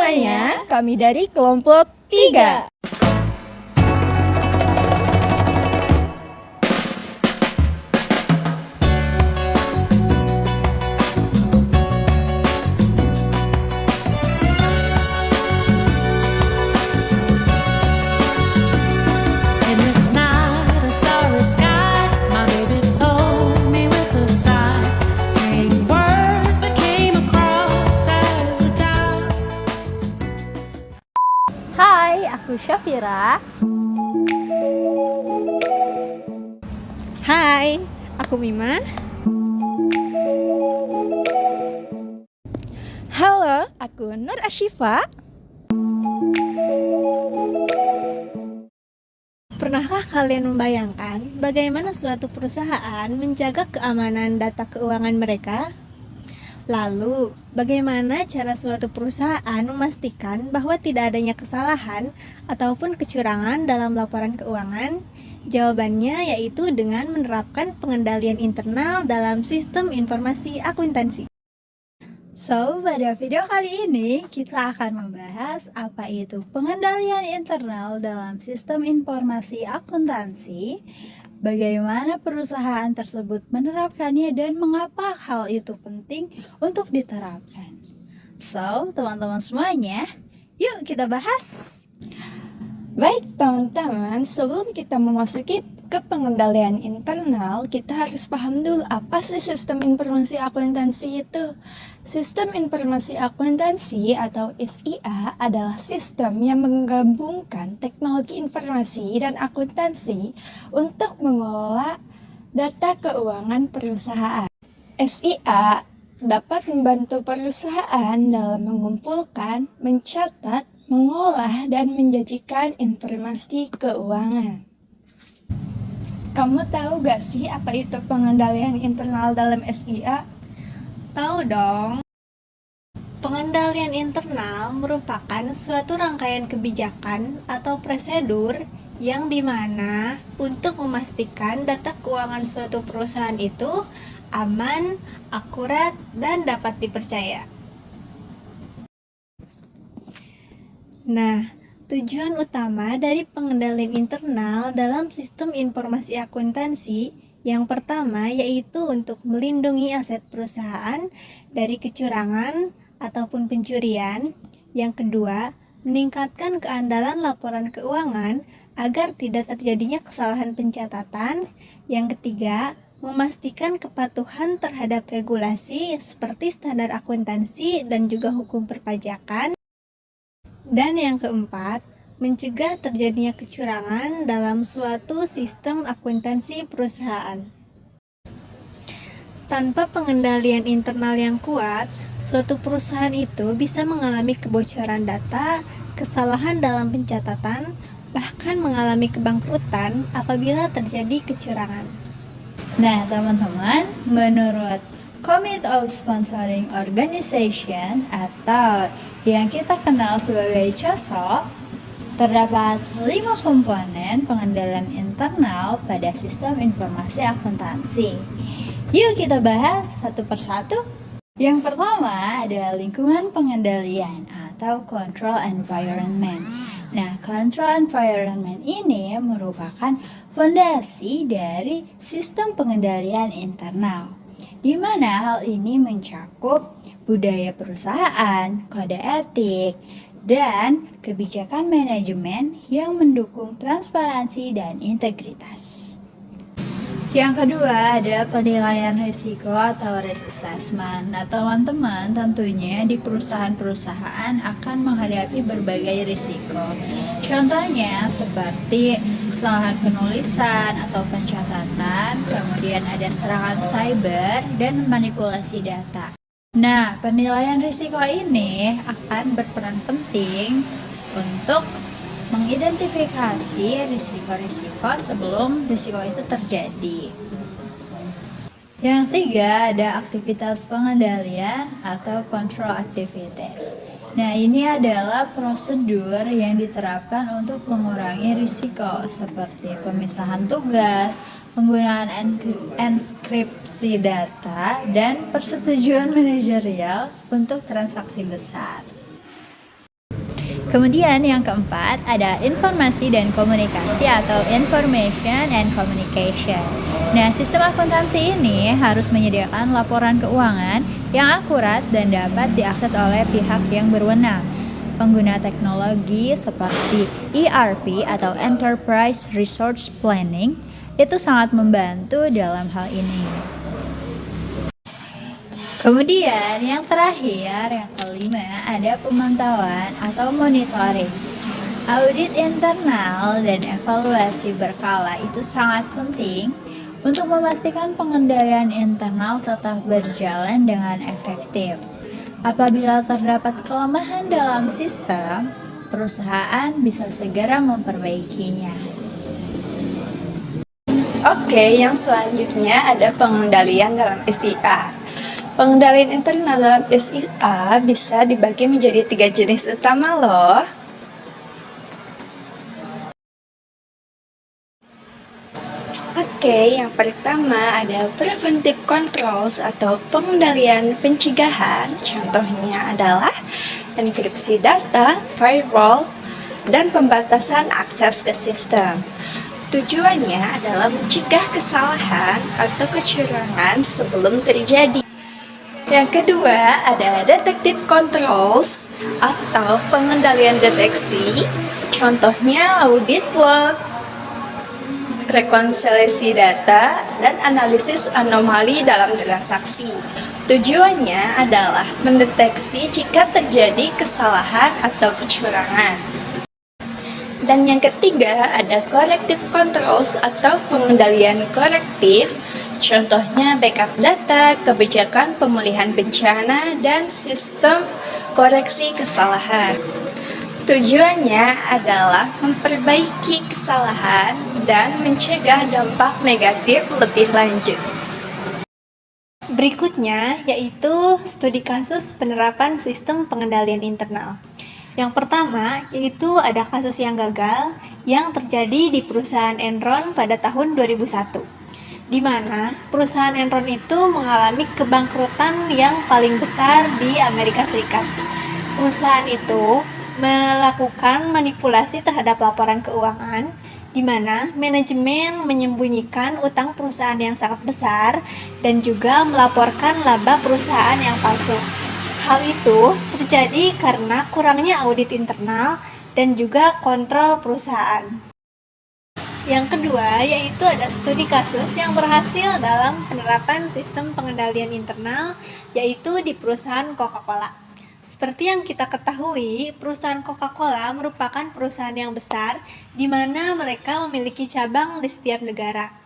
semuanya, kami dari kelompok 3. Hai, aku Syafira. Hai, aku Mima. Halo, aku Nur Ashifa. Pernahkah kalian membayangkan bagaimana suatu perusahaan menjaga keamanan data keuangan mereka? Lalu, bagaimana cara suatu perusahaan memastikan bahwa tidak adanya kesalahan ataupun kecurangan dalam laporan keuangan? Jawabannya yaitu dengan menerapkan pengendalian internal dalam sistem informasi akuntansi. So, pada video kali ini kita akan membahas apa itu pengendalian internal dalam sistem informasi akuntansi, bagaimana perusahaan tersebut menerapkannya dan mengapa hal itu penting untuk diterapkan. So, teman-teman semuanya, yuk kita bahas. Baik teman-teman, sebelum kita memasuki ke pengendalian internal, kita harus paham dulu apa sih sistem informasi akuntansi itu. Sistem informasi akuntansi atau SIA adalah sistem yang menggabungkan teknologi informasi dan akuntansi untuk mengelola data keuangan perusahaan. SIA dapat membantu perusahaan dalam mengumpulkan, mencatat, mengolah, dan menjanjikan informasi keuangan. Kamu tahu gak sih apa itu pengendalian internal dalam SIA? Tahu dong. Pengendalian internal merupakan suatu rangkaian kebijakan atau prosedur yang dimana untuk memastikan data keuangan suatu perusahaan itu aman, akurat, dan dapat dipercaya. Nah, tujuan utama dari pengendalian internal dalam sistem informasi akuntansi yang pertama yaitu untuk melindungi aset perusahaan dari kecurangan ataupun pencurian. Yang kedua, meningkatkan keandalan laporan keuangan agar tidak terjadinya kesalahan pencatatan. Yang ketiga, memastikan kepatuhan terhadap regulasi seperti standar akuntansi dan juga hukum perpajakan. Dan yang keempat, mencegah terjadinya kecurangan dalam suatu sistem akuntansi perusahaan. Tanpa pengendalian internal yang kuat, suatu perusahaan itu bisa mengalami kebocoran data, kesalahan dalam pencatatan, bahkan mengalami kebangkrutan apabila terjadi kecurangan. Nah, teman-teman, menurut Committee of Sponsoring Organization atau yang kita kenal sebagai COSO, terdapat 5 komponen pengendalian internal pada sistem informasi akuntansi. Yuk kita bahas satu persatu. Yang pertama adalah lingkungan pengendalian atau control environment. Nah, control environment ini merupakan fondasi dari sistem pengendalian internal, di mana hal ini mencakup budaya perusahaan, kode etik, dan kebijakan manajemen yang mendukung transparansi dan integritas. Yang kedua ada penilaian risiko atau risk assessment. Nah, teman-teman tentunya di perusahaan-perusahaan akan menghadapi berbagai risiko. Contohnya seperti kesalahan penulisan atau pencatatan, kemudian ada serangan cyber dan manipulasi data. Nah, penilaian risiko ini akan berperan penting untuk mengidentifikasi risiko-risiko sebelum risiko itu terjadi. Yang ketiga ada aktivitas pengendalian atau control activities. Nah, ini adalah prosedur yang diterapkan untuk mengurangi risiko seperti pemisahan tugas, penggunaan enkripsi data, dan persetujuan manajerial untuk transaksi besar. Kemudian yang keempat ada informasi dan komunikasi atau information and communication. Nah, sistem akuntansi ini harus menyediakan laporan keuangan yang akurat dan dapat diakses oleh pihak yang berwenang. Pengguna teknologi seperti ERP atau Enterprise Resource Planning itu sangat membantu dalam hal ini. Kemudian yang terakhir, yang kelima, ada pemantauan atau monitoring. Audit internal dan evaluasi berkala itu sangat penting untuk memastikan pengendalian internal tetap berjalan dengan efektif. Apabila terdapat kelemahan dalam sistem, perusahaan bisa segera memperbaikinya. Oke, yang selanjutnya ada pengendalian dalam SIA. Pengendalian internal dalam SIA bisa dibagi menjadi 3 jenis utama loh. Oke, yang pertama ada preventive controls atau pengendalian pencegahan. Contohnya adalah enkripsi data, firewall, dan pembatasan akses ke sistem. Tujuannya adalah mencegah kesalahan atau kecurangan sebelum terjadi. Yang kedua ada detective controls atau pengendalian deteksi. Contohnya audit log, rekonsiliasi data, dan analisis anomali dalam transaksi. Tujuannya adalah mendeteksi jika terjadi kesalahan atau kecurangan. Dan yang ketiga ada corrective controls atau pengendalian korektif. Contohnya backup data, kebijakan pemulihan bencana, dan sistem koreksi kesalahan. Tujuannya adalah memperbaiki kesalahan dan mencegah dampak negatif lebih lanjut. Berikutnya yaitu studi kasus penerapan sistem pengendalian internal. Yang pertama yaitu ada kasus yang gagal yang terjadi di perusahaan Enron pada tahun 2001, di mana perusahaan Enron itu mengalami kebangkrutan yang paling besar di Amerika Serikat. Perusahaan itu melakukan manipulasi terhadap laporan keuangan, di mana manajemen menyembunyikan utang perusahaan yang sangat besar dan juga melaporkan laba perusahaan yang palsu. Hal itu terjadi karena kurangnya audit internal dan juga kontrol perusahaan. Yang kedua yaitu ada studi kasus yang berhasil dalam penerapan sistem pengendalian internal, yaitu di perusahaan Coca-Cola. Seperti yang kita ketahui, perusahaan Coca-Cola merupakan perusahaan yang besar di mana mereka memiliki cabang di setiap negara.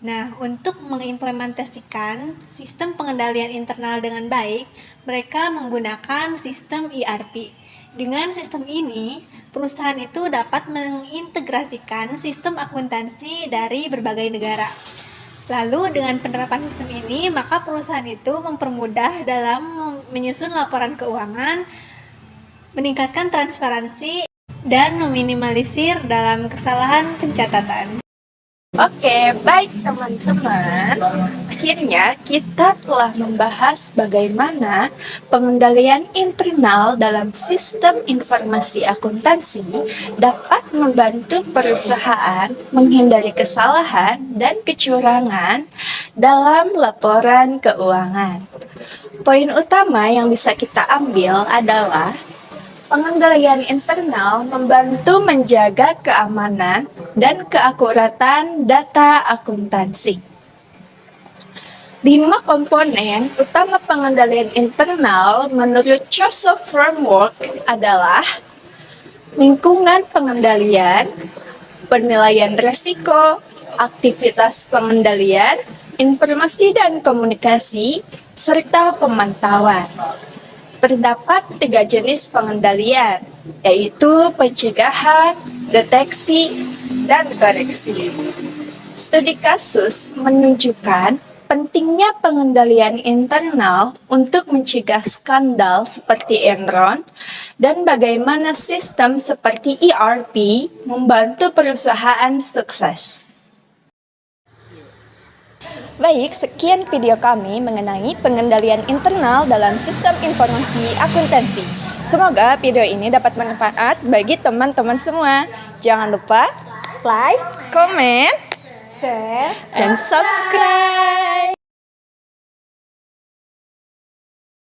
Nah, untuk mengimplementasikan sistem pengendalian internal dengan baik, mereka menggunakan sistem ERP. Dengan sistem ini, perusahaan itu dapat mengintegrasikan sistem akuntansi dari berbagai negara. Lalu dengan penerapan sistem ini, maka perusahaan itu mempermudah dalam menyusun laporan keuangan, meningkatkan transparansi, dan meminimalisir dalam kesalahan pencatatan. Oke, baik teman-teman. Akhirnya kita telah membahas bagaimana pengendalian internal dalam sistem informasi akuntansi dapat membantu perusahaan menghindari kesalahan dan kecurangan dalam laporan keuangan. Poin utama yang bisa kita ambil adalah pengendalian internal membantu menjaga keamanan dan keakuratan data akuntansi. 5 komponen utama pengendalian internal menurut COSO Framework adalah lingkungan pengendalian, penilaian risiko, aktivitas pengendalian, informasi dan komunikasi, serta pemantauan. Terdapat 3 jenis pengendalian, yaitu pencegahan, deteksi, dan koreksi. Studi kasus menunjukkan pentingnya pengendalian internal untuk mencegah skandal seperti Enron dan bagaimana sistem seperti ERP membantu perusahaan sukses. Baik, sekian video kami mengenai pengendalian internal dalam sistem informasi akuntansi. Semoga video ini dapat bermanfaat bagi teman-teman semua. Jangan lupa like, comment, Share and subscribe.